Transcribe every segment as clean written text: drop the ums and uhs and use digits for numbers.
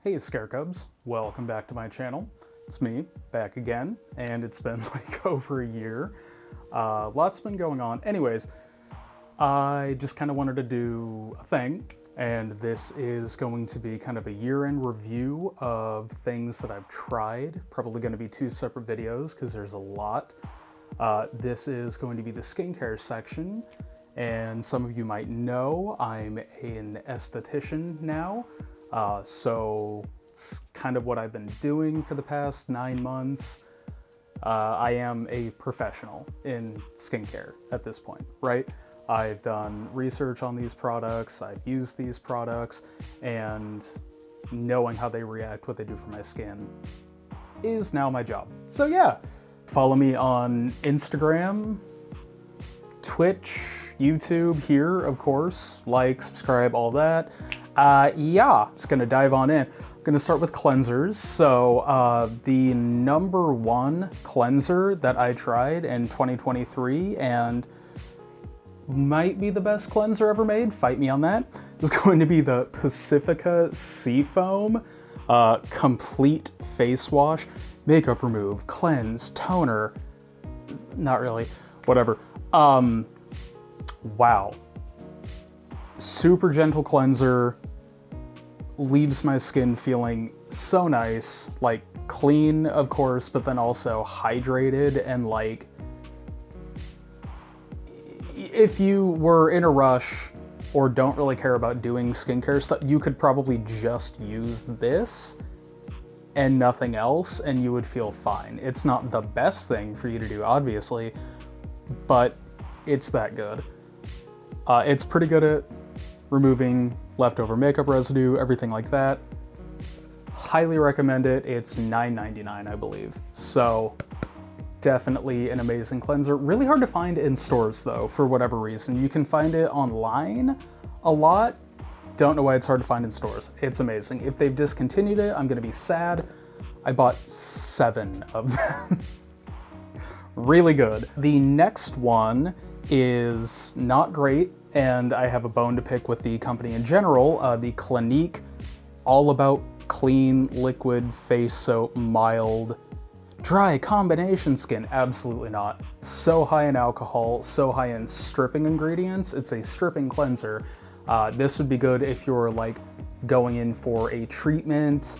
Hey Scarecubs, welcome back to my channel. It's me, back again, and it's been like over a year. Lots been going on. Anyways, I just kind of wanted to do a thing, and this is going to be kind of a year-end review of things that I've tried. Probably going to be two separate videos because there's a lot. This is going to be the skincare section, and some of you might know I'm an esthetician now. So it's kind of what I've been doing for the past 9 months. I am a professional in skincare at this point, right? I've done research on these products, I've used these products, and knowing how they react, what they do for my skin, is now my job. So yeah, follow me on Instagram, Twitch, YouTube here, of course. Like, subscribe, all that. Yeah, just gonna dive on in. I'm gonna start with cleansers. So the number one cleanser that I tried in 2023 and might be the best cleanser ever made, fight me on that, is going to be the Pacifica Seafoam Complete Face Wash. Makeup remove, cleanse, toner, not really, whatever. Wow. Super gentle cleanser, leaves my skin feeling so nice, like clean, of course, but then also hydrated, and like, if you were in a rush or don't really care about doing skincare stuff, you could probably just use this and nothing else, and you would feel fine. It's not the best thing for you to do, obviously, but it's that good. It's pretty good at removing leftover makeup residue, everything like that. Highly recommend it. It's $9.99, I believe. So definitely an amazing cleanser. Really hard to find in stores though, for whatever reason. You can find it online a lot. Don't know why it's hard to find in stores. It's amazing. If they've discontinued it, I'm gonna be sad. I bought 7 of them. Really good. The next one is not great, and I have a bone to pick with the company in general. The Clinique All About Clean Liquid Face Soap Mild Dry Combination Skin. Absolutely not. So high in alcohol, so high in stripping ingredients. It's a stripping cleanser. This would be good if you're like going in for a treatment,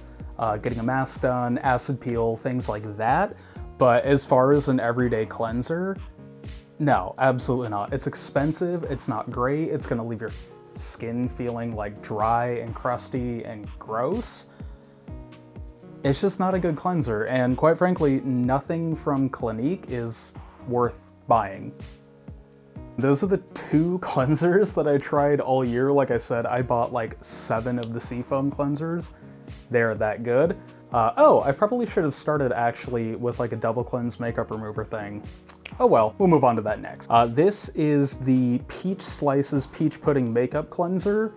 getting a mask done, acid peel, things like that. But as far as an everyday cleanser, no, absolutely not. It's expensive, it's not great, it's gonna leave your skin feeling like dry and crusty and gross. It's just not a good cleanser, and quite frankly, nothing from Clinique is worth buying. Those are the 2 cleansers that I tried all year. Like I said, I bought like 7 of the Seafoam cleansers. They're that good. Oh, I probably should have started actually with like a double cleanse makeup remover thing. Oh well, we'll move on to that next. This is the Peach Slices Peach Pudding Makeup Cleanser.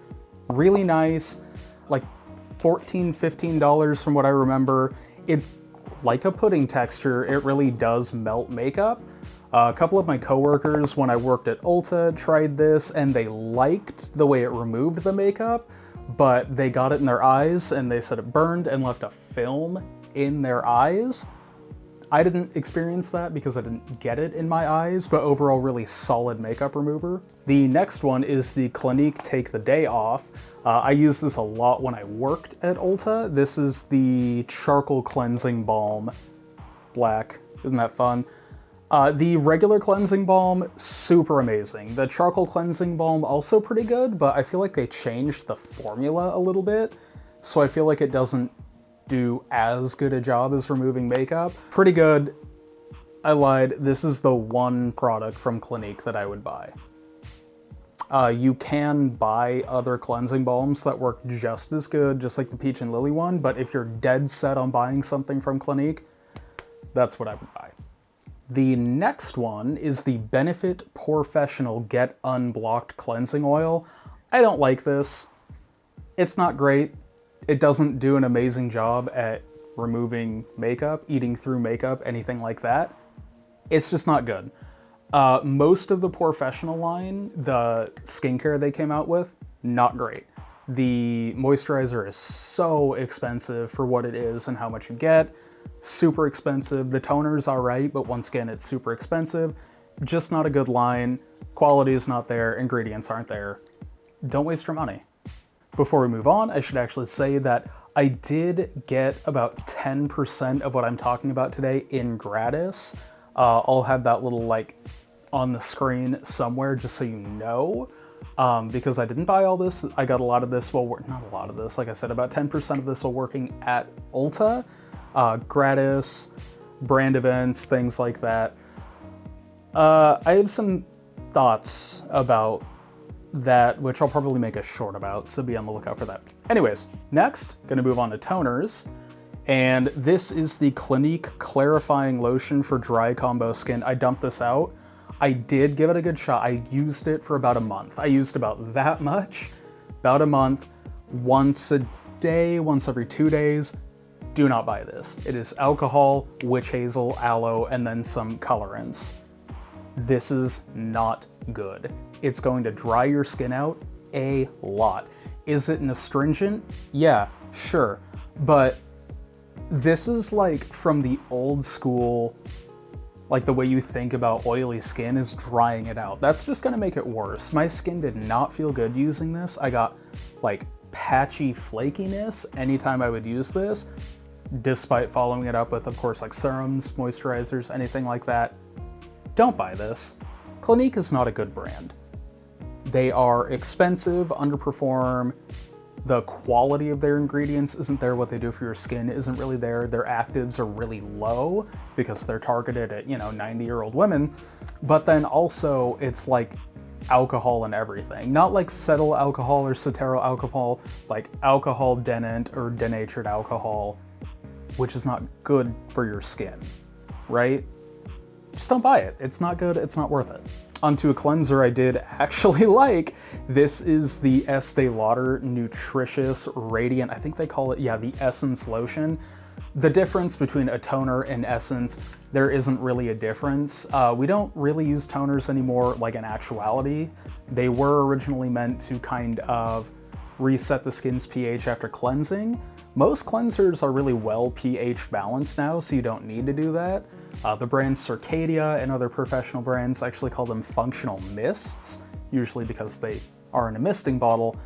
Really nice, like $14, $15 from what I remember. It's like a pudding texture. It really does melt makeup. A couple of my coworkers, when I worked at Ulta, tried this and they liked the way it removed the makeup, but they got it in their eyes and they said it burned and left a film in their eyes. I didn't experience that because I didn't get it in my eyes, but overall really solid makeup remover. The next one is the Clinique Take the Day Off. I used this a lot when I worked at Ulta. This is the Charcoal Cleansing Balm. Black, isn't that fun? The regular cleansing balm, super amazing. The charcoal cleansing balm, also pretty good, but I feel like they changed the formula a little bit, so I feel like it doesn't do as good a job as removing makeup. Pretty good. I lied. This is the one product from Clinique that I would buy. You can buy other cleansing balms that work just as good, just like the Peach and Lily one, but if you're dead set on buying something from Clinique, that's what I would buy. The next one is the Benefit Porefessional Get Unblocked Cleansing Oil. I don't like this. It's not great. It doesn't do an amazing job at removing makeup, eating through makeup, anything like that. It's just not good. Most of the Porefessional line, the skincare they came out with, not great. The moisturizer is so expensive for what it is and how much you get. Super expensive. The toner's all right, but once again, it's super expensive. Just not a good line. Quality is not there. Ingredients aren't there. Don't waste your money. Before we move on, I should actually say that I did get about 10% of what I'm talking about today in gratis. I'll have that little like on the screen somewhere just so you know. Because I didn't buy all this, I got a lot of this, well, not a lot of this, like I said, about 10% of this while working at Ulta. Gratis, brand events, things like that. I have some thoughts about that, which I'll probably make a short about, so be on the lookout for that. Anyways, next, gonna move on to toners. And this is the Clinique Clarifying Lotion for Dry Combo Skin. I dumped this out. I did give it a good shot. I used it for about a month. I used about that much, about a month, once a day, once every 2 days. Do not buy this. It is alcohol, witch hazel, aloe, and then some colorants. This is not good. It's going to dry your skin out a lot. Is it an astringent? Yeah, sure. But this is like from the old school, like the way you think about oily skin is drying it out. That's just gonna make it worse. My skin did not feel good using this. I got like patchy flakiness anytime I would use this, despite following it up with, of course, like serums, moisturizers, anything like that. Don't buy this. Clinique is not a good brand. They are expensive, underperform. The quality of their ingredients isn't there. What they do for your skin isn't really there. Their actives are really low because they're targeted at, 90-year-old women. But then also it's like alcohol and everything. Not like cetyl alcohol or ceteryl alcohol, like alcohol denant or denatured alcohol, which is not good for your skin, right? Just don't buy it. It's not good. It's not worth it. Onto a cleanser I did actually like. This is the Estee Lauder Nutritious Radiant, I think they call it, yeah, the Essence Lotion. The difference between a toner and essence, there isn't really a difference. We don't really use toners anymore, like in actuality. They were originally meant to kind of reset the skin's pH after cleansing. Most cleansers are really well pH balanced now, so you don't need to do that. The brands Circadia and other professional brands actually call them functional mists, usually because they are in a misting bottle.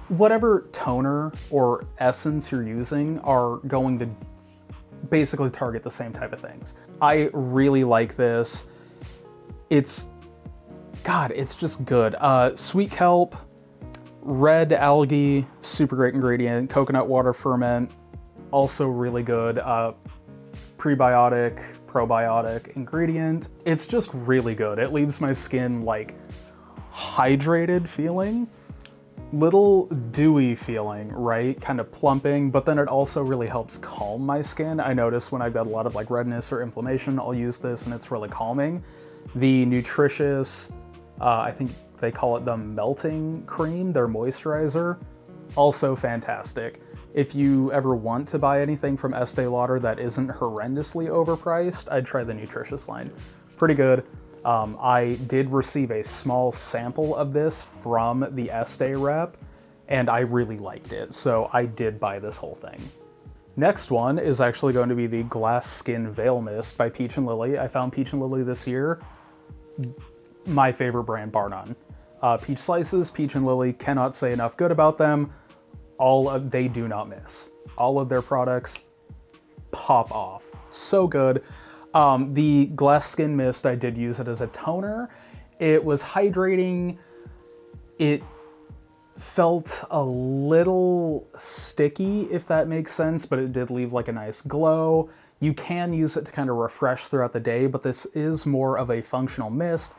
Whatever toner or essence you're using are going to basically target the same type of things. I really like this. It's just good. Sweet kelp, red algae, super great ingredient, coconut water ferment, also really good. Prebiotic, probiotic ingredient. It's just really good. It leaves my skin like hydrated feeling, little dewy feeling, right? Kind of plumping, but then it also really helps calm my skin. I notice when I've got a lot of like redness or inflammation, I'll use this and it's really calming. The Nutritious, I think they call it the melting cream, their moisturizer, also fantastic. If you ever want to buy anything from Estee Lauder that isn't horrendously overpriced, I'd try the Nutritious line. Pretty good. I did receive a small sample of this from the Estee rep, and I really liked it, so I did buy this whole thing. Next one is actually going to be the Glass Skin Veil Mist by Peach & Lily. I found Peach & Lily this year. My favorite brand, bar none. Peach Slices, Peach & Lily, cannot say enough good about them. They do not miss. All of their products pop off. So good. The Glass Skin Mist, I did use it as a toner. It was hydrating. It felt a little sticky, if that makes sense, but it did leave like a nice glow. You can use it to kind of refresh throughout the day, but this is more of a functional mist.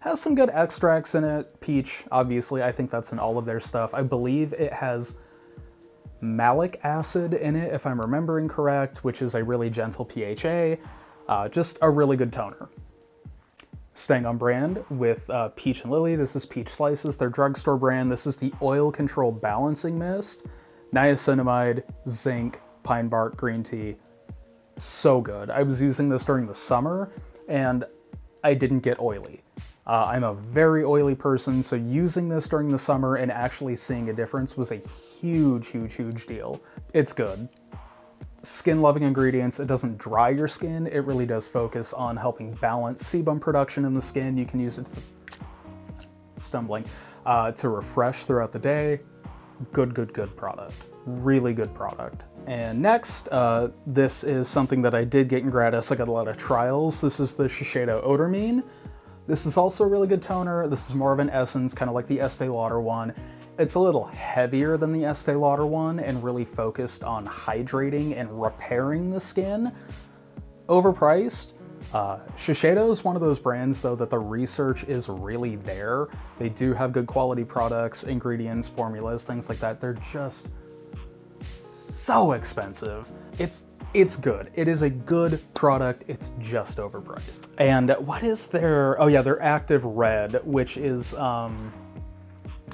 Has some good extracts in it. Peach, obviously, I think that's in all of their stuff. I believe it has malic acid in it, if I'm remembering correct, which is a really gentle PHA. Just a really good toner. Staying on brand with Peach & Lily, this is Peach Slices, their drugstore brand. This is the Oil Control Balancing Mist. Niacinamide, zinc, pine bark, green tea. So good. I was using this during the summer, and I didn't get oily. I'm a very oily person, so using this during the summer and actually seeing a difference was a huge, huge, huge deal. It's good. Skin-loving ingredients. It doesn't dry your skin. It really does focus on helping balance sebum production in the skin. You can use it to refresh throughout the day. Good product. Really good product. And next, this is something that I did get in gratis. I got a lot of trials. This is the Shiseido Odormine. This is also a really good toner. This is more of an essence, kind of like the Estee Lauder one. It's a little heavier than the Estee Lauder one and really focused on hydrating and repairing the skin. Overpriced. Shiseido is one of those brands though that the research is really there. They do have good quality products, ingredients, formulas, things like that. They're just so expensive. It's good. It is a good product. It's just overpriced. And what is their, oh yeah, their Active Red, which is,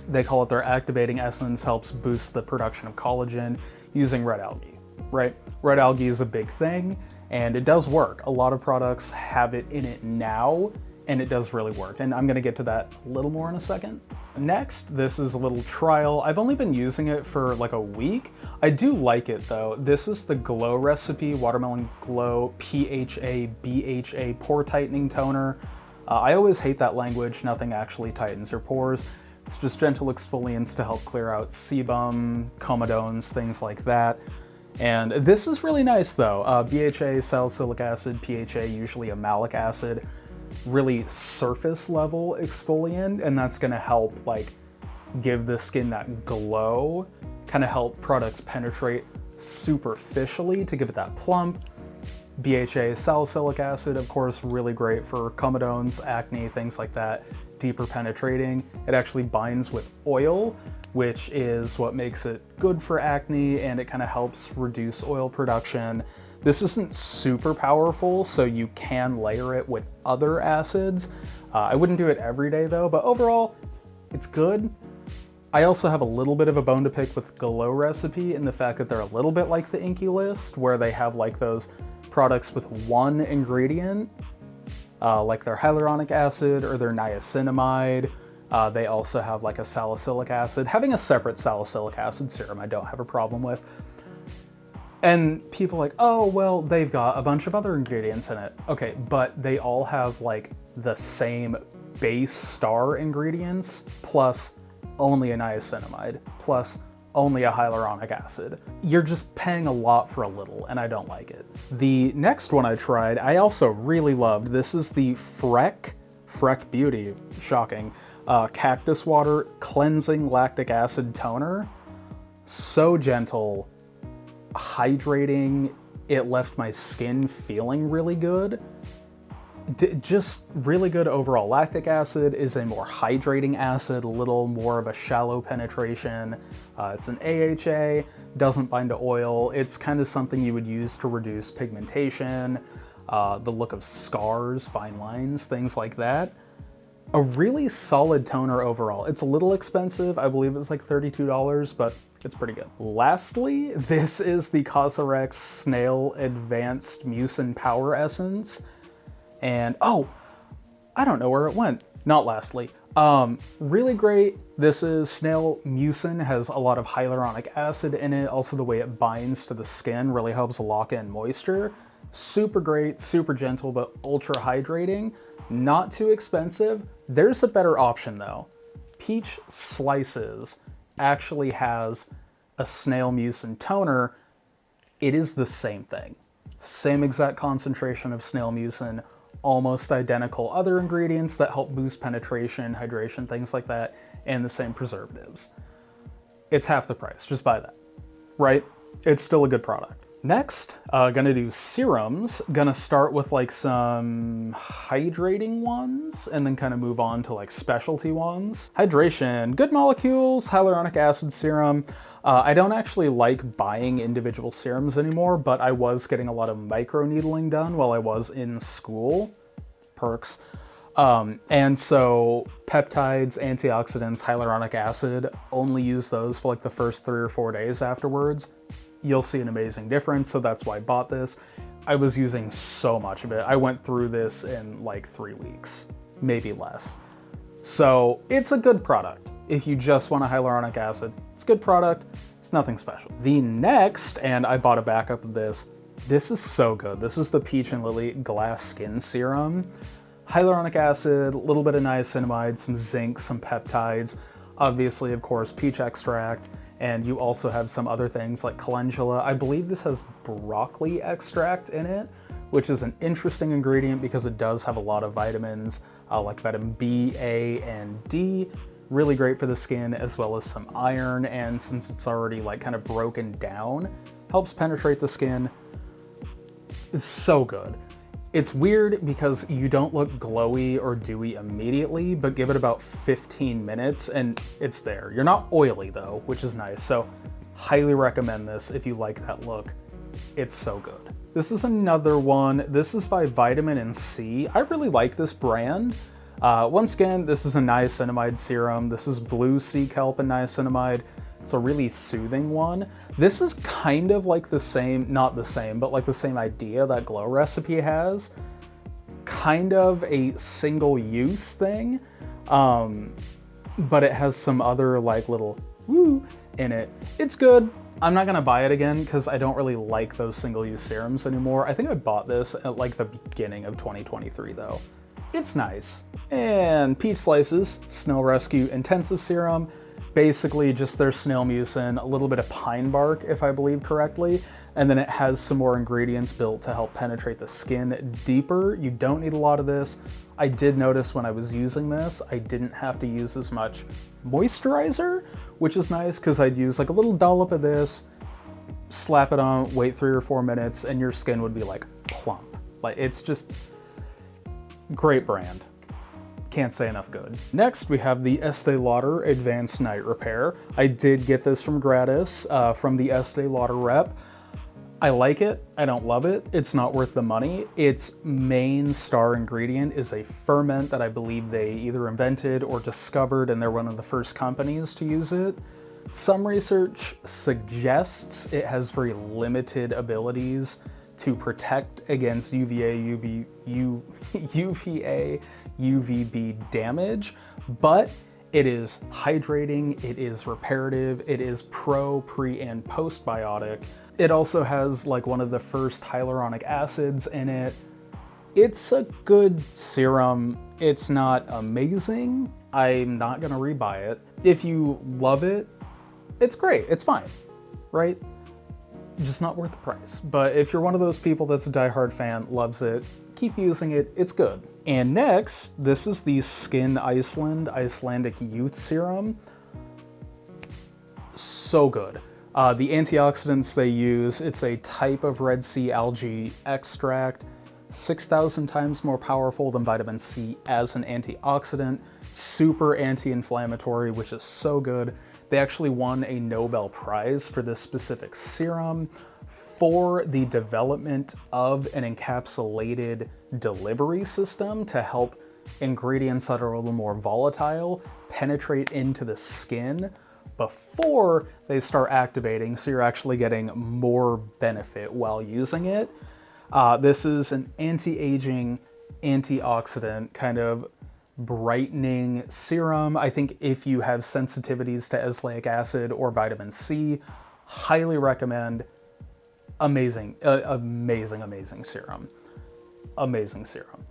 they call it their activating essence, helps boost the production of collagen using red algae, right? Red algae is a big thing and it does work. A lot of products have it in it now and it does really work. And I'm gonna get to that a little more in a second. Next, this is a little trial. I've only been using it for like a week. I do like it though. This is the Glow Recipe Watermelon Glow PHA BHA Pore Tightening Toner. I always hate that language. Nothing actually tightens your pores. It's just gentle exfoliants to help clear out sebum, comedones, things like that. And this is really nice though. BHA, salicylic acid, PHA, usually a malic acid, really surface level exfoliant, and that's gonna help like give the skin that glow, kind of help products penetrate superficially to give it that plump. BHA, salicylic acid, of course, really great for comedones, acne, things like that. Deeper penetrating. It actually binds with oil, which is what makes it good for acne, and it kind of helps reduce oil production. This isn't super powerful, so you can layer it with other acids. I wouldn't do it every day though, but overall, it's good. I also have a little bit of a bone to pick with Glow Recipe in the fact that they're a little bit like the Inkey List, where they have like those products with one ingredient, like their hyaluronic acid or their niacinamide. They also have like a salicylic acid. Having a separate salicylic acid serum I don't have a problem with. And people are like, oh, well, they've got a bunch of other ingredients in it. Okay, but they all have like the same base star ingredients, plus only a niacinamide, plus only a hyaluronic acid. You're just paying a lot for a little, and I don't like it. The next one I tried, I also really loved. This is the Freck Beauty, shocking, Cactus Water Cleansing Lactic Acid Toner. So gentle, hydrating. It left my skin feeling really good. Just really good overall. Lactic acid is a more hydrating acid, a little more of a shallow penetration. It's an AHA, doesn't bind to oil. It's kind of something you would use to reduce pigmentation, the look of scars, fine lines, things like that. A really solid toner overall. It's a little expensive. I believe it's like $32, but it's pretty good. Lastly, this is the Cosrx Snail Advanced Mucin Power Essence. And, oh, I don't know where it went. Not lastly. Really great. This is Snail Mucin, has a lot of hyaluronic acid in it. Also the way it binds to the skin really helps lock in moisture. Super great, super gentle, but ultra hydrating. Not too expensive. There's a better option though. Peach Slices actually has a Snail Mucin toner. It is the same thing. Same exact concentration of Snail Mucin, almost identical other ingredients that help boost penetration, hydration, things like that, and the same preservatives. It's half the price, just buy that, right? It's still a good product. Next, gonna do serums. Gonna start with like some hydrating ones and then kind of move on to like specialty ones. Hydration, Good Molecules, hyaluronic acid serum. I don't actually like buying individual serums anymore, but I was getting a lot of microneedling done while I was in school. Perks. And so peptides, antioxidants, hyaluronic acid, only use those for like the first 3 or 4 days afterwards. You'll see an amazing difference, so that's why I bought this. I was using so much of it. I went through this in like 3 weeks. maybe less. So it's a good product. If you just want a hyaluronic acid, it's a good product. It's nothing special. The next, and I bought a backup of this, this is so good. This is the Peach and Lily Glass Skin Serum. Hyaluronic acid, a little bit of niacinamide, some zinc, some peptides, obviously, of course, peach extract, and you also have some other things like calendula. I believe this has broccoli extract in it, which is an interesting ingredient because it does have a lot of vitamins, like vitamin B, A, and D. Really great for the skin, as well as some iron, and since it's already like kind of broken down, helps penetrate the skin. It's so good. It's weird because you don't look glowy or dewy immediately, but give it about 15 minutes and it's there. You're not oily though, which is nice. So highly recommend this if you like that look. It's so good. This is another one. This is by Vitamin C. I really like this brand. Once again, this is a niacinamide serum. This is blue sea kelp and niacinamide. It's a really soothing one. This is kind of like the same, not the same, but like the same idea that Glow Recipe has. Kind of a single use thing, but it has some other like little woo in it. It's good. I'm not gonna buy it again because I don't really like those single use serums anymore. I think I bought this at like the beginning of 2023 though. It's nice. And Peach Slices Snow Rescue Intensive Serum. Basically just their snail mucin, a little bit of pine bark, if I believe correctly, and then it has some more ingredients built to help penetrate the skin deeper. You don't need a lot of this. I did notice when I was using this, I didn't have to use as much moisturizer, which is nice because I'd use like a little dollop of this, slap it on, wait 3 or 4 minutes, and your skin would be like plump. Like it's just great brand. Can't say enough good. Next, we have the Estee Lauder Advanced Night Repair. I did get this from gratis from the Estee Lauder rep. I like it. I don't love it. It's not worth the money. Its main star ingredient is a ferment that I believe they either invented or discovered, and they're one of the first companies to use it. Some research suggests it has very limited abilities to protect against UVA, UVB damage, but it is hydrating, it is reparative, it is pre, and postbiotic. It also has like one of the first hyaluronic acids in it. It's a good serum. It's not amazing. I'm not gonna rebuy it. If you love it, it's great, it's fine, right? Just not worth the price. But if you're one of those people that's a diehard fan, loves it, keep using it, it's good. And next, this is the Skin Iceland Icelandic Youth Serum. So good. The antioxidants they use, it's a type of Red Sea algae extract, 6,000 times more powerful than vitamin C as an antioxidant, super anti-inflammatory, which is so good. They actually won a Nobel Prize for this specific serum for the development of an encapsulated delivery system to help ingredients that are a little more volatile penetrate into the skin before they start activating, so you're actually getting more benefit while using it. This is an anti-aging, antioxidant kind of brightening serum. I think if you have sensitivities to azelaic acid or vitamin C, highly recommend. Amazing, amazing serum. Amazing serum.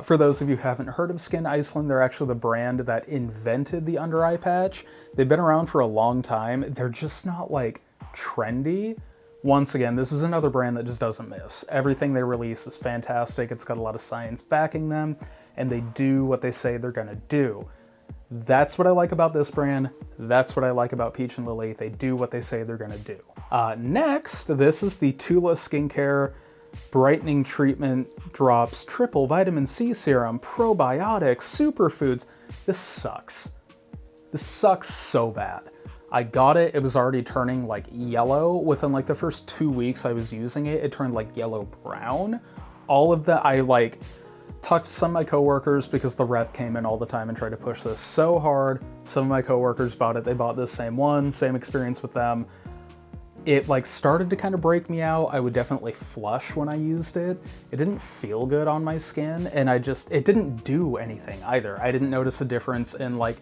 For those of you who haven't heard of Skin Iceland, they're actually the brand that invented the under eye patch. They've been around for a long time. They're just not like trendy. Once again, this is another brand that just doesn't miss. Everything they release is fantastic. It's got a lot of science backing them, and they do what they say they're gonna do. That's what I like about this brand. That's what I like about Peach and Lily. They do what they say they're gonna do. Next, this is the Tula Skincare Brightening Treatment Drops Triple Vitamin C Serum, Probiotics, Superfoods. This sucks. This sucks so bad. I got it, it was already turning like yellow. Within like the first 2 weeks I was using it, it turned like yellow brown. All of that, I like talked to some of my coworkers because the rep came in all the time and tried to push this so hard. Some of my coworkers bought it, they bought this same one, same experience with them. It like started to kind of break me out. I would definitely flush when I used it. It didn't feel good on my skin, and it didn't do anything either. I didn't notice a difference in like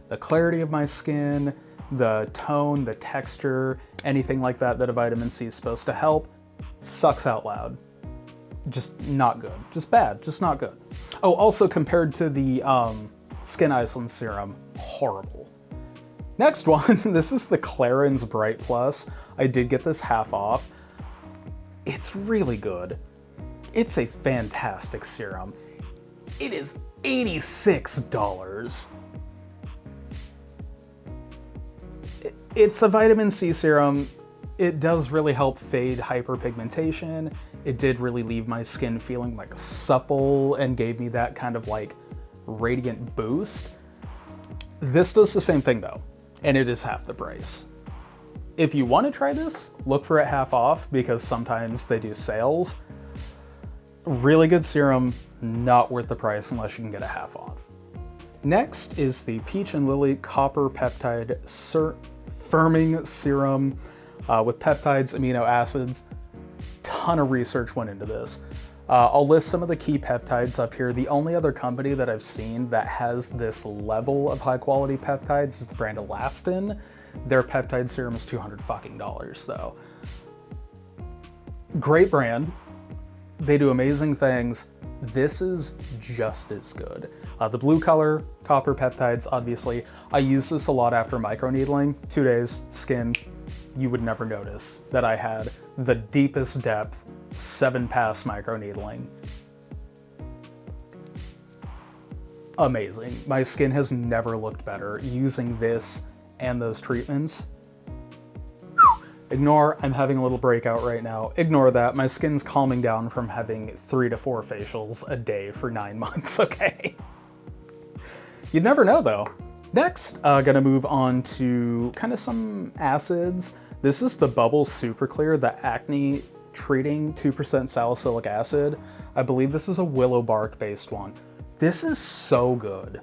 the clarity of my skin, the tone, the texture, anything like that a vitamin C is supposed to help. Sucks out loud. Just not good. Just bad. Just not good. Oh, also compared to the Skin Iceland serum, horrible. Next one, this is the Clarins Bright Plus. I did get this half off. It's really good. It's a fantastic serum. It is $86. It's a vitamin C serum. It does really help fade hyperpigmentation. It did really leave my skin feeling like supple and gave me that kind of like radiant boost. This does the same thing though, and it is half the price. If you want to try this, look for it half off because sometimes they do sales. Really good serum, not worth the price unless you can get a half off. Next is the Peach and Lily Copper Peptide Firming Serum with peptides, amino acids. Ton of research went into this. I'll list some of the key peptides up here. The only other company that I've seen that has this level of high quality peptides is the brand Elastin. Their peptide serum is $200 though. Great brand. They do amazing things. This is just as good. The blue color, copper peptides, obviously. I use this a lot after microneedling. 2 days, skin. You would never notice that I had the deepest depth 7-pass microneedling. Amazing. My skin has never looked better using this and those treatments. Ignore, I'm having a little breakout right now. Ignore that. My skin's calming down from having 3 to 4 facials a day for 9 months, okay? You'd never know though. Next, gonna move on to kind of some acids. This is the Bubble Super Clear, the acne treating 2% salicylic acid. I believe this is a willow bark based one. This is so good.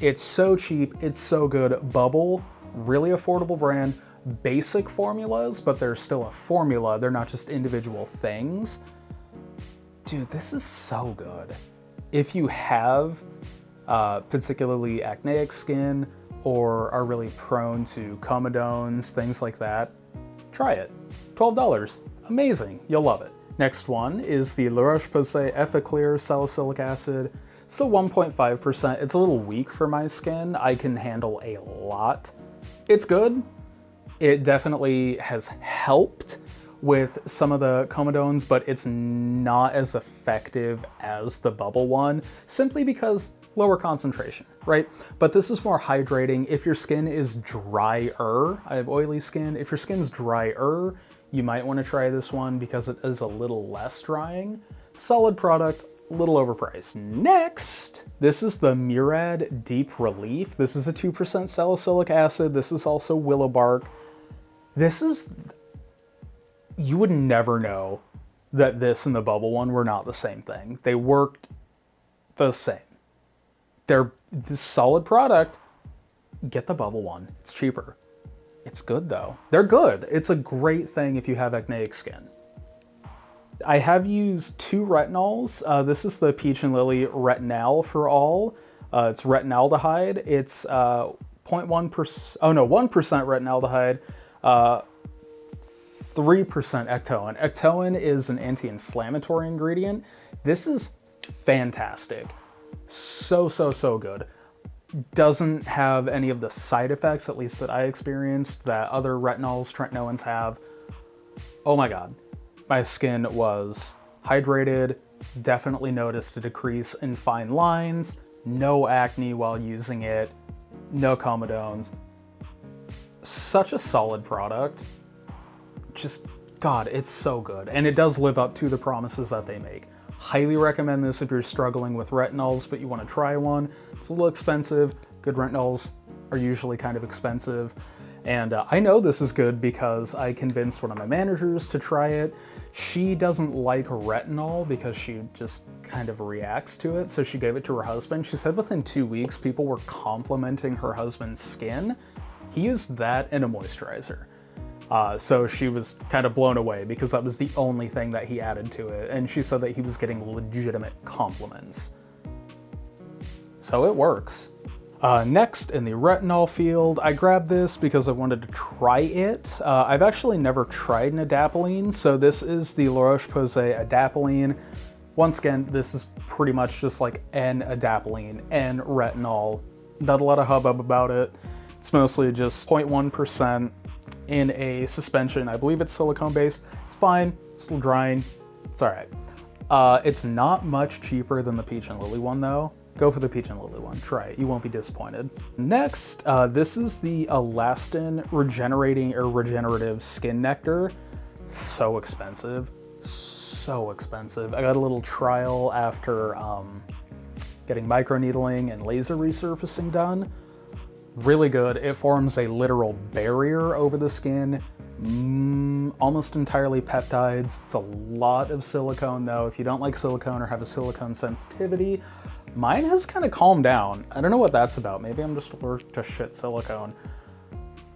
It's so cheap, it's so good. Bubble, really affordable brand. Basic formulas, but they're still a formula. They're not just individual things. Dude, this is so good. If you have particularly acneic skin or are really prone to comedones, things like that, try it. $12. Amazing. You'll love it. Next one is the La Roche-Posay Effaclear Salicylic Acid. So 1.5%. It's a little weak for my skin. I can handle a lot. It's good. It definitely has helped with some of the comedones, but it's not as effective as the Bubble one, simply because lower concentration, right? But this is more hydrating. If your skin is drier, I have oily skin. If your skin's drier, you might want to try this one because it is a little less drying. Solid product, little overpriced. Next, this is the Murad Deep Relief. This is a 2% salicylic acid. This is also willow bark. This is, you would never know that this and the Bubble one were not the same thing. They worked the same. They're this solid product. Get the Bubble one. It's cheaper. It's good though. They're good. It's a great thing if you have acneic skin. I have used 2 retinols. This is the Peach and Lily Retinal for All. It's retinaldehyde. It's 0.1%, oh no, 1% retinaldehyde, 3% ectoin. Ectoin is an anti-inflammatory ingredient. This is fantastic. So good. Doesn't have any of the side effects, at least that I experienced, that other retinols, tretinoins have. Oh my God. My skin was hydrated, definitely noticed a decrease in fine lines, no acne while using it, no comedones. Such a solid product. Just, God, it's so good. And it does live up to the promises that they make. Highly recommend this if you're struggling with retinols, but you want to try one. It's a little expensive. Good retinols are usually kind of expensive. And I know this is good because I convinced one of my managers to try it. She doesn't like retinol because she just kind of reacts to it. So she gave it to her husband. She said within 2 weeks, people were complimenting her husband's skin. He used that and a moisturizer. So she was kind of blown away because that was the only thing that he added to it. And she said that he was getting legitimate compliments. So it works. Next, in the retinol field, I grabbed this because I wanted to try it. I've actually never tried an adapalene, so this is the La Roche-Posay adapalene. Once again, this is pretty much just like an adapalene and retinol. Not a lot of hubbub about it. It's mostly just 0.1% in a suspension. I believe it's silicone-based. It's fine, it's still drying, it's all right. It's not much cheaper than the Peach and Lily one though. Go for the Peach and Lily one, try it, you won't be disappointed. Next, this is the Elastin Regenerative Skin Nectar. So expensive, so expensive. I got a little trial after getting microneedling and laser resurfacing done. Really good. It forms a literal barrier over the skin, almost entirely peptides. It's a lot of silicone though. If you don't like silicone or have a silicone sensitivity, mine has kind of calmed down. I don't know what that's about. Maybe I'm just allergic to shit silicone.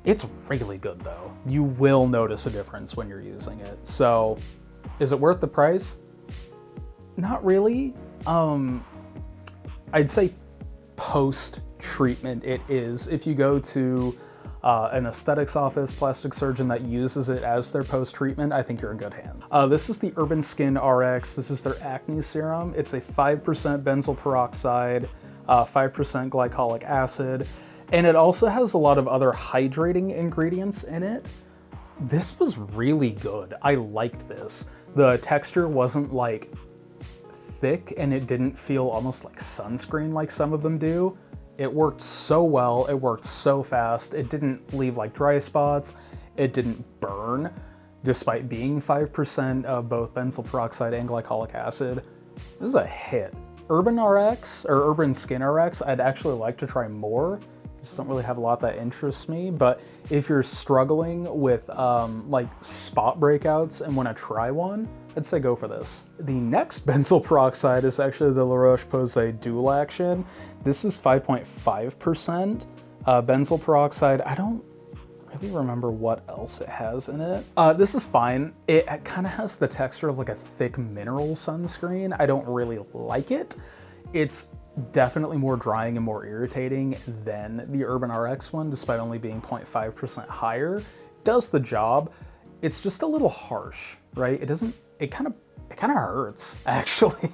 It's really good though. You will notice a difference when you're using it. So is it worth the price? Not really. I'd say post-treatment it is. If you go to an aesthetics office, plastic surgeon that uses it as their post-treatment, I think you're in good hands. This is the Urban Skin RX. This is their acne serum. It's a 5% benzoyl peroxide, 5% glycolic acid, and it also has a lot of other hydrating ingredients in it. This was really good. I liked this. The texture wasn't like thick and it didn't feel almost like sunscreen like some of them do. It worked so well, it worked so fast, it didn't leave like dry spots, it didn't burn, despite being 5% of both benzoyl peroxide and glycolic acid. This is a hit. Urban RX, or Urban Skin RX, I'd actually like to try more. Just don't really have a lot that interests me, but if you're struggling with like spot breakouts and want to try one, I'd say go for this. The next benzoyl peroxide is actually the La Roche-Posay Dual Action. This is 5.5% benzoyl peroxide. I don't really remember what else it has in it. This is fine. It kind of has the texture of like a thick mineral sunscreen. I don't really like it. It's definitely more drying and more irritating than the Urban RX one, despite only being 0.5% higher. It does the job. It's just a little harsh, right? It kind of hurts actually.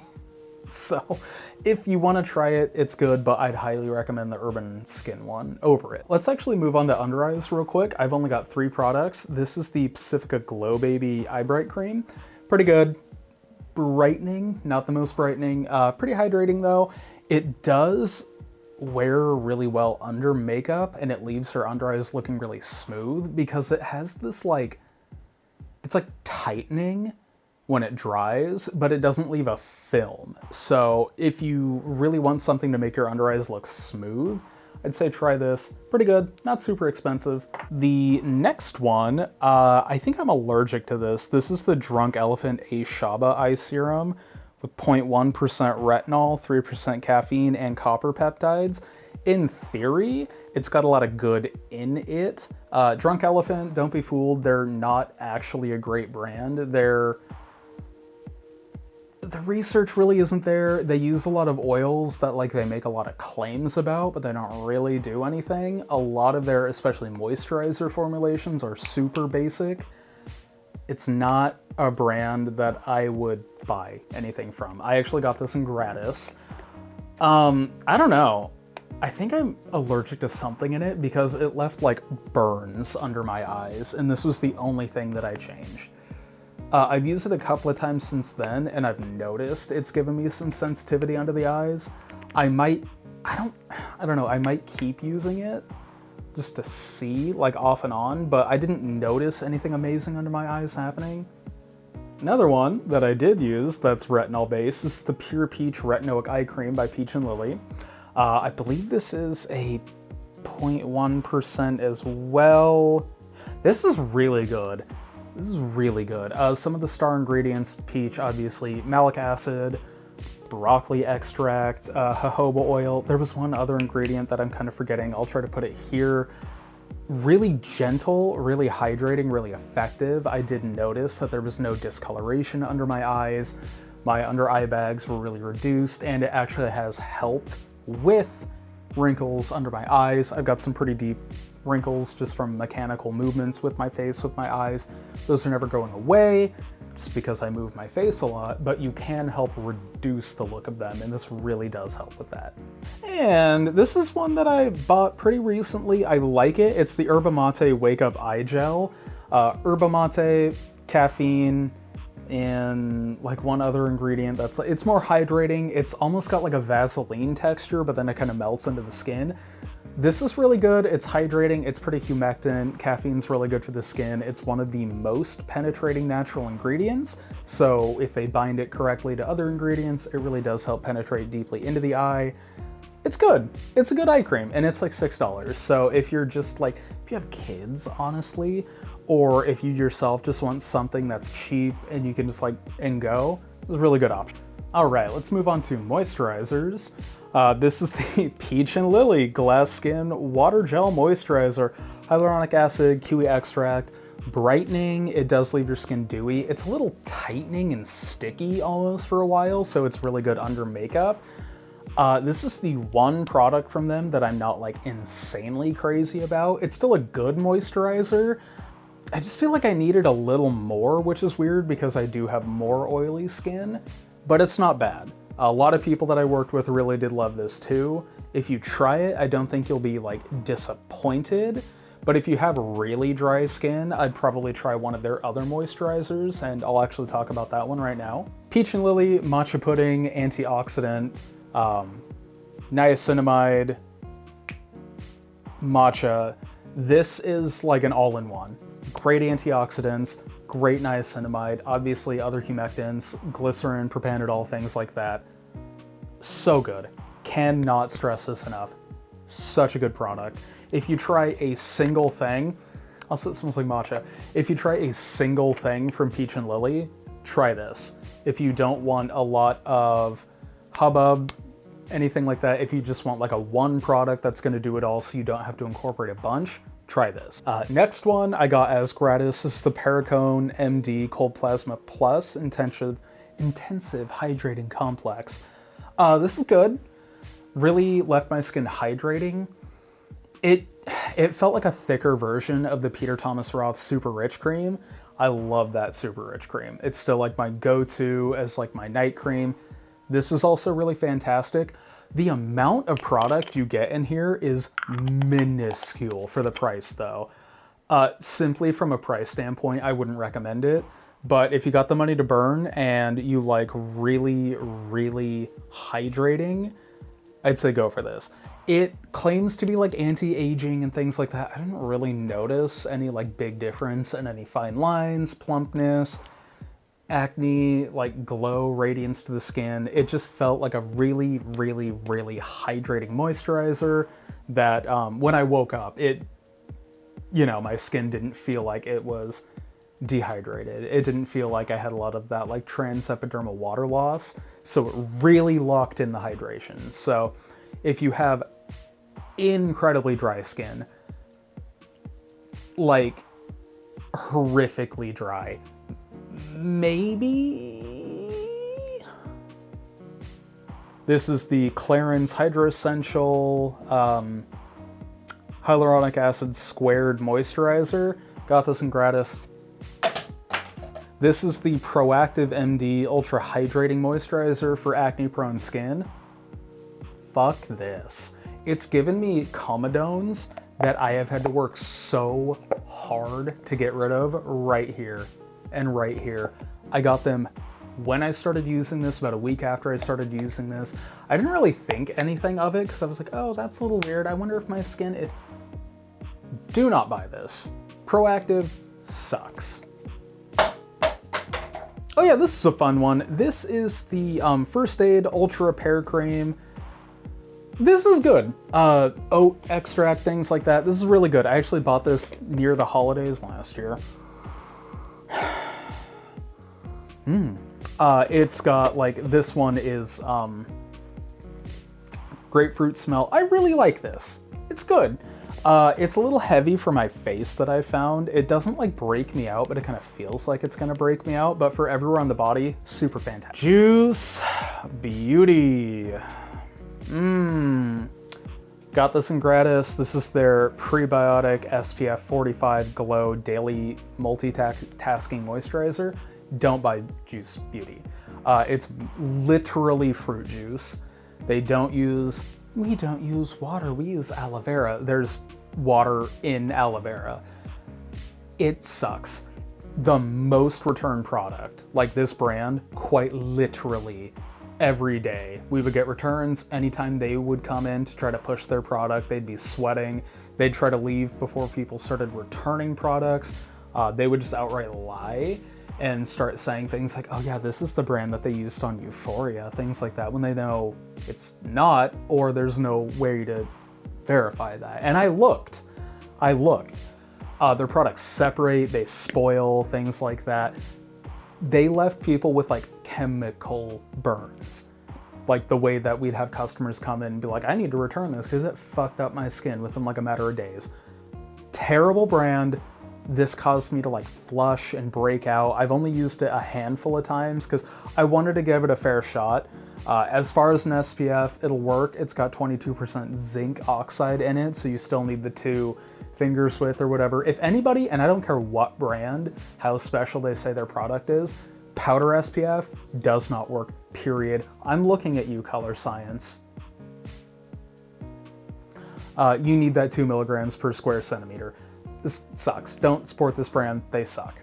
So if you want to try it, it's good, but I'd highly recommend the Urban Skin one over it. Let's actually move on to under eyes real quick. I've only got 3 products. This is the Pacifica Glow Baby Eye Bright Cream. Pretty good. Brightening, not the most brightening. Pretty hydrating though. It does wear really well under makeup and it leaves her under eyes looking really smooth because it has this like, it's like tightening when it dries, but it doesn't leave a film. So if you really want something to make your under eyes look smooth, I'd say try this. Pretty good, not super expensive. The next one, I think I'm allergic to this. This is the Drunk Elephant A Shaba Eye Serum with 0.1% retinol, 3% caffeine, and copper peptides. In theory, it's got a lot of good in it. Drunk Elephant, don't be fooled, they're not actually a great brand. The research really isn't there. They use a lot of oils that like they make a lot of claims about, but they don't really do anything. A lot of their, especially moisturizer formulations, are super basic. It's not a brand that I would buy anything from. I actually got this in gratis. I don't know. I think I'm allergic to something in it because it left like burns under my eyes, and this was the only thing that I changed. I've used it a couple of times since then, and I've noticed it's given me some sensitivity under the eyes. I don't know, I might keep using it just to see, like off and on, but I didn't notice anything amazing under my eyes happening. Another one that I did use that's retinol based, this is the Pure Peach Retinoic Eye Cream by Peach and Lily. I believe this is a 0.1% as well. This is really good. This is really good. Some of the star ingredients, peach, obviously, malic acid, broccoli extract, jojoba oil. There was one other ingredient that I'm kind of forgetting. I'll try to put it here. really gentle, really hydrating, really effective. I did notice that there was no discoloration under my eyes. My under eye bags were really reduced, and it actually has helped with wrinkles under my eyes. I've got some pretty deep wrinkles just from mechanical movements with my face, with my eyes. Those are never going away just because I move my face a lot, but you can help reduce the look of them, and this really does help with that. And this is one that I bought pretty recently. I like it. It's the Yerba Mate Wake Up Eye Gel. Yerba Mate, caffeine, and like one other ingredient that's it's more hydrating. It's almost got like a Vaseline texture, but then it kind of melts into the skin. This is really good. It's hydrating. It's pretty humectant. Caffeine's really good for the skin. It's one of the most penetrating natural ingredients. So if they bind it correctly to other ingredients, it really does help penetrate deeply into the eye. It's good. It's a good eye cream, and it's like $6. So if you're just like, if you have kids, honestly, or if you yourself just want something that's cheap and you can just like, and go, it's a really good option. All right, let's move on to moisturizers. This is the Peach and Lily Glass Skin Water Gel Moisturizer. Hyaluronic acid, kiwi extract, brightening. It does leave your skin dewy. It's a little tightening and sticky almost for a while, so it's really good under makeup. This is the one product from them that I'm not like insanely crazy about. It's still a good moisturizer. I just feel like I needed a little more, which is weird because I do have more oily skin, but it's not bad. A lot of people that I worked with really did love this too. If you try it, I don't think you'll be like disappointed, but if you have really dry skin, I'd probably try one of their other moisturizers, and I'll actually talk about that one right now. Peach and Lily Matcha Pudding Antioxidant, Niacinamide, matcha. This is like an all-in-one. Great antioxidants, great niacinamide, obviously other humectants, glycerin, propanol, things like that. So good. Cannot stress this enough. Such a good product. If you try a single thing, also it smells like matcha. If you try a single thing from Peach and Lily, try this. If you don't want a lot of hubbub, anything like that, if you just want like a one product that's gonna do it all so you don't have to incorporate a bunch, try this. Next one I got as gratis. This is the Pericone MD Cold Plasma Plus Intensive Hydrating Complex. This is good. Really left my skin hydrating. It felt like a thicker version of the Peter Thomas Roth Super Rich Cream. I love that Super Rich Cream. It's still like my go-to as like my night cream. This is also really fantastic. The amount of product you get in here is minuscule for the price though. Simply from a price standpoint, I wouldn't recommend it. But if you got the money to burn and you like really, really hydrating, I'd say go for this. It claims to be like anti-aging and things like that. I didn't really notice any like big difference in any fine lines, plumpness, acne, like glow, radiance to the skin. It just felt like a really, really, really hydrating moisturizer that when I woke up, my skin didn't feel like it was dehydrated. It didn't feel like I had a lot of that like transepidermal water loss. So it really locked in the hydration. So if you have incredibly dry skin, like horrifically dry, maybe this is the Clarins Hydro Essential Hyaluronic Acid Squared Moisturizer. Got this in gratis. This is the Proactive MD Ultra Hydrating Moisturizer for acne prone skin. Fuck this. It's given me comedones that I have had to work so hard to get rid of right here and right here. I got them when I started using this, about a week after I started using this. I didn't really think anything of it because I was like, oh, that's a little weird. I wonder if my skin, do not buy this. Proactive sucks. Oh yeah, this is a fun one. This is the First Aid Ultra Repair Cream. This is good. Oat extract, things like that. This is really good. I actually bought this near the holidays last year. It's got like, this one is grapefruit smell. I really like this. It's good. It's a little heavy for my face that I found. It doesn't like break me out, but it kind of feels like it's gonna break me out. But for everywhere on the body, super fantastic. Juice Beauty. Got this in gratis. This is their prebiotic SPF 45 Glow Daily Multitasking Moisturizer. Don't buy Juice Beauty. It's literally fruit juice. We don't use water, we use aloe vera. There's water in aloe vera. It sucks. The most returned product, like this brand, quite literally every day we would get returns. Anytime they would come in to try to push their product, they'd be sweating. They'd try to leave before people started returning products. They would just outright lie and start saying things like, oh yeah, this is the brand that they used on Euphoria, things like that, when they know it's not, or there's no way to verify that. And I looked. Their products separate, they spoil, things like that. They left people with like chemical burns. Like the way that we'd have customers come in and be like, I need to return this because it fucked up my skin within like a matter of days. Terrible brand. This caused me to like flush and break out. I've only used it a handful of times because I wanted to give it a fair shot. As far as an SPF, it'll work. It's got 22% zinc oxide in it, so you still need the 2 fingers width or whatever. If anybody, and I don't care what brand, how special they say their product is, powder SPF does not work, period. I'm looking at you, Color Science. You need that 2 milligrams per square centimeter. This sucks. Don't support this brand. They suck.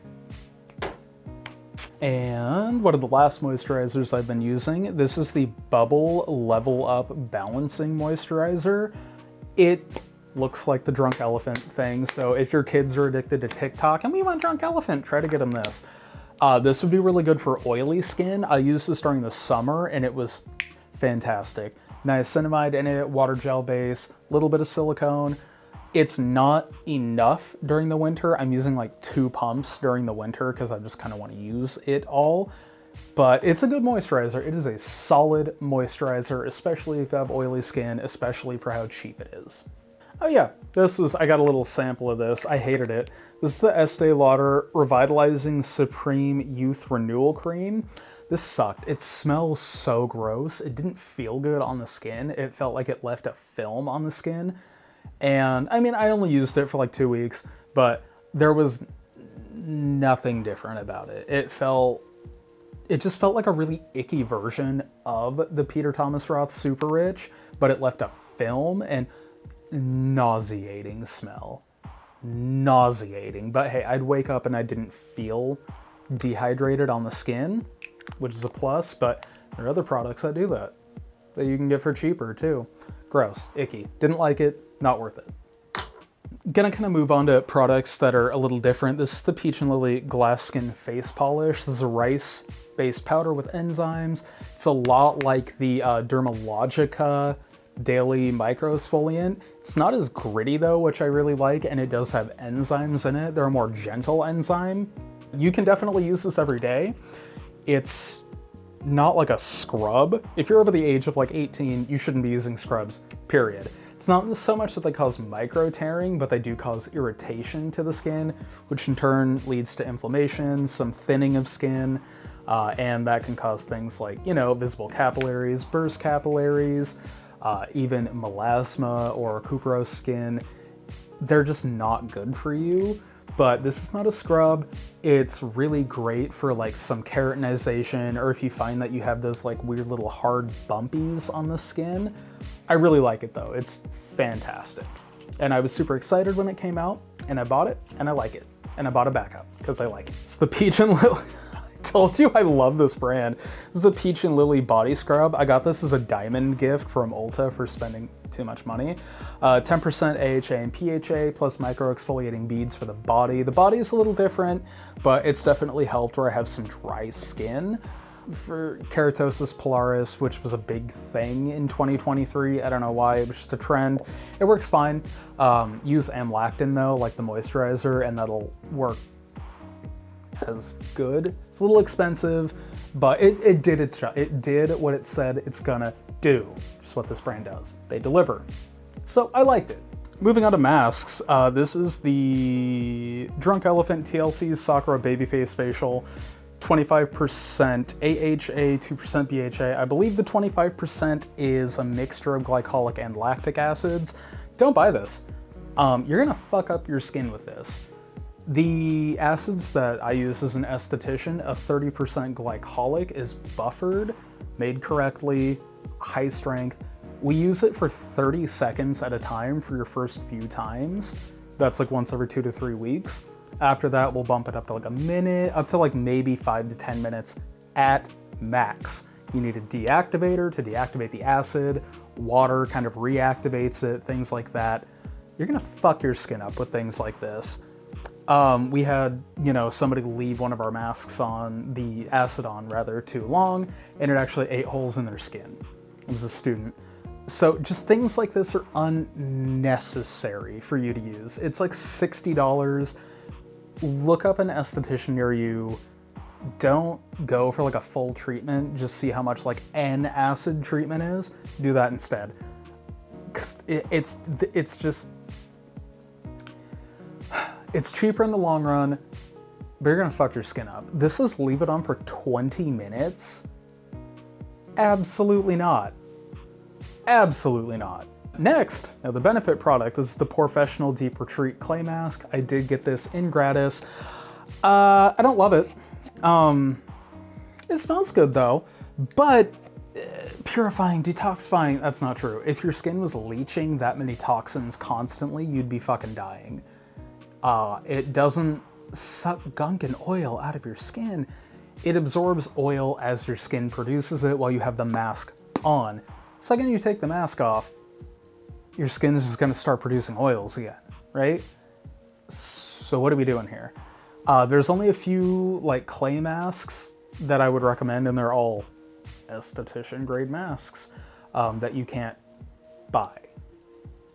And one of the last moisturizers I've been using, this is the Bubble Level Up Balancing Moisturizer. It looks like the Drunk Elephant thing, so if your kids are addicted to TikTok and we want Drunk Elephant, try to get them this. This would be really good for oily skin. I used this during the summer and it was fantastic. Niacinamide in it, water gel base, a little bit of silicone. It's not enough during the winter. I'm using like 2 pumps during the winter because I just kind of want to use it all. But it's a good moisturizer. It is a solid moisturizer, especially if you have oily skin, especially for how cheap it is. Oh yeah, I got a little sample of this. I hated it. This is the Estee Lauder Revitalizing Supreme Youth Renewal Cream. This sucked. It smells so gross. It didn't feel good on the skin. It felt like it left a film on the skin. And I mean, I only used it for like 2 weeks, but there was nothing different about it. It just felt like a really icky version of the Peter Thomas Roth Super Rich, but it left a film and nauseating smell. Nauseating. But hey, I'd wake up and I didn't feel dehydrated on the skin, which is a plus, but there are other products that do that you can get for cheaper too. Gross, icky, didn't like it, not worth it. Gonna kind of move on to products that are a little different. This is the Peach and Lily Glass Skin Face Polish. This is a rice-based powder with enzymes. It's a lot like the Dermalogica Daily Microexfoliant. It's not as gritty though, which I really like, and it does have enzymes in it. They're a more gentle enzyme. You can definitely use this every day. It's not like a scrub. If you're over the age of like 18, you shouldn't be using scrubs, period. It's not so much that they cause micro tearing, but they do cause irritation to the skin, which in turn leads to inflammation, some thinning of skin, and that can cause things like, visible capillaries, burst capillaries, even melasma or cuprous skin. They're just not good for you. But this is not a scrub. It's really great for like some keratinization, or if you find that you have those like weird little hard bumpies on the skin. I really like it though. It's fantastic. And I was super excited when it came out, and I bought it, and I like it. And I bought a backup because I like it. It's the Peach and Lily. I told you I love this brand. This is a Peach and Lily body scrub. I got this as a diamond gift from Ulta for spending too much money. 10% AHA and PHA plus micro exfoliating beads for the body. The body is a little different, but it's definitely helped where I have some dry skin. For keratosis pilaris, which was a big thing in 2023. I don't know why, it was just a trend. It works fine. Use amlactin though, like the moisturizer, and that'll work as good. It's a little expensive, but it did its job. It did what it said it's gonna do, which is what this brand does. They deliver. So I liked it. Moving on to masks, this is the Drunk Elephant TLC Sakura Babyface Facial, 25% AHA, 2% BHA. I believe the 25% is a mixture of glycolic and lactic acids. Don't buy this. You're gonna fuck up your skin with this. The acids that I use as an esthetician, a 30% glycolic, is buffered, made correctly, high strength. We use it for 30 seconds at a time for your first few times. That's like once every 2 to 3 weeks. After that, we'll bump it up to like a minute, up to like maybe 5 to 10 minutes at max. You need a deactivator to deactivate the acid. Water kind of reactivates it, things like that. You're gonna fuck your skin up with things like this. We had, somebody leave one of our masks on, the acid on rather, too long, and it actually ate holes in their skin. It was a student. So just things like this are unnecessary for you to use. It's like $60. Look up an esthetician near you. Don't go for like a full treatment. Just see how much like an acid treatment is. Do that instead. 'Cause it's just, it's cheaper in the long run, but you're gonna fuck your skin up. This is leave it on for 20 minutes? Absolutely not. Absolutely not. Next, now the benefit product. This is the Professional Deep Retreat Clay Mask. I did get this in gratis. I don't love it. It smells good though, but purifying, detoxifying, that's not true. If your skin was leaching that many toxins constantly, you'd be fucking dying. It doesn't suck gunk and oil out of your skin. It absorbs oil as your skin produces it while you have the mask on. The second you take the mask off, your skin is just gonna start producing oils again, right? So what are we doing here? There's only a few like clay masks that I would recommend, and they're all esthetician grade masks that you can't buy.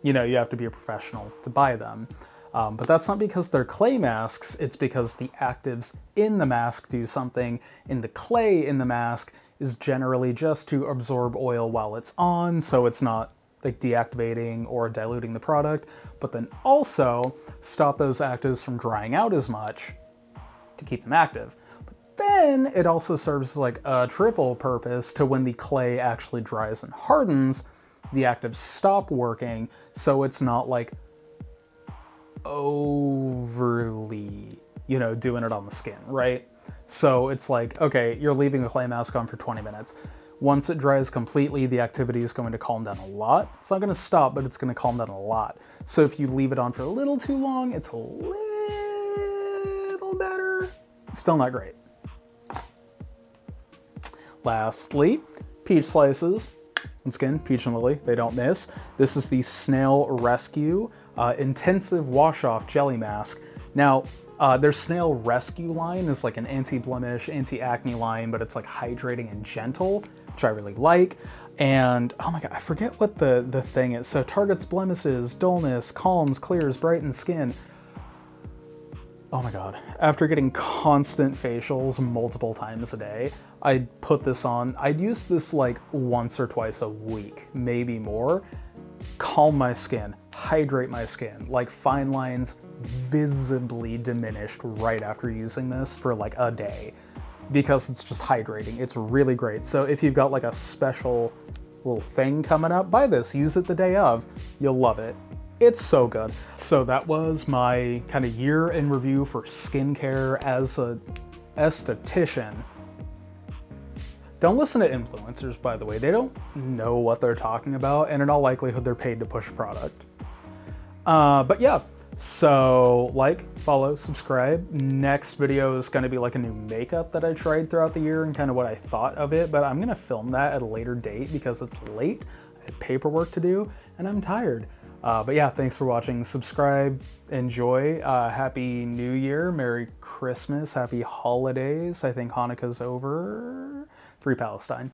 You have to be a professional to buy them. But that's not because they're clay masks, it's because the actives in the mask do something, and the clay in the mask is generally just to absorb oil while it's on, so it's not like deactivating or diluting the product, but then also stop those actives from drying out as much to keep them active. But then it also serves like a triple purpose to when the clay actually dries and hardens, the actives stop working, so it's not like overly, doing it on the skin, right? So it's like, okay, you're leaving the clay mask on for 20 minutes. Once it dries completely, the activity is going to calm down a lot. It's not going to stop, but it's going to calm down a lot. So if you leave it on for a little too long, it's a little better. Still not great. Lastly, peach slices. Once again, peach and lily, they don't miss. This is the Snail Rescue Intensive Wash-Off Jelly Mask. Now, their Snail Rescue line is like an anti-blemish, anti-acne line, but it's like hydrating and gentle, which I really like. And, oh my god, I forget what the thing is. So, targets blemishes, dullness, calms, clears, brightens skin. Oh my god. After getting constant facials multiple times a day, I'd put this on. I'd use this like once or twice a week, maybe more. Calm my skin, hydrate my skin, like fine lines visibly diminished right after using this for like a day because it's just hydrating. It's really great. So if you've got like a special little thing coming up, buy this, use it the day of, you'll love it. It's so good. So that was my kind of year in review for skincare as a esthetician. Don't listen to influencers, by the way. They don't know what they're talking about, and in all likelihood, they're paid to push product. But yeah, so like, follow, subscribe. Next video is going to be like a new makeup that I tried throughout the year and kind of what I thought of it, but I'm going to film that at a later date because it's late. I have paperwork to do, and I'm tired. But yeah, thanks for watching. Subscribe, enjoy. Happy New Year, Merry Christmas, Happy Holidays. I think Hanukkah's over. Free Palestine.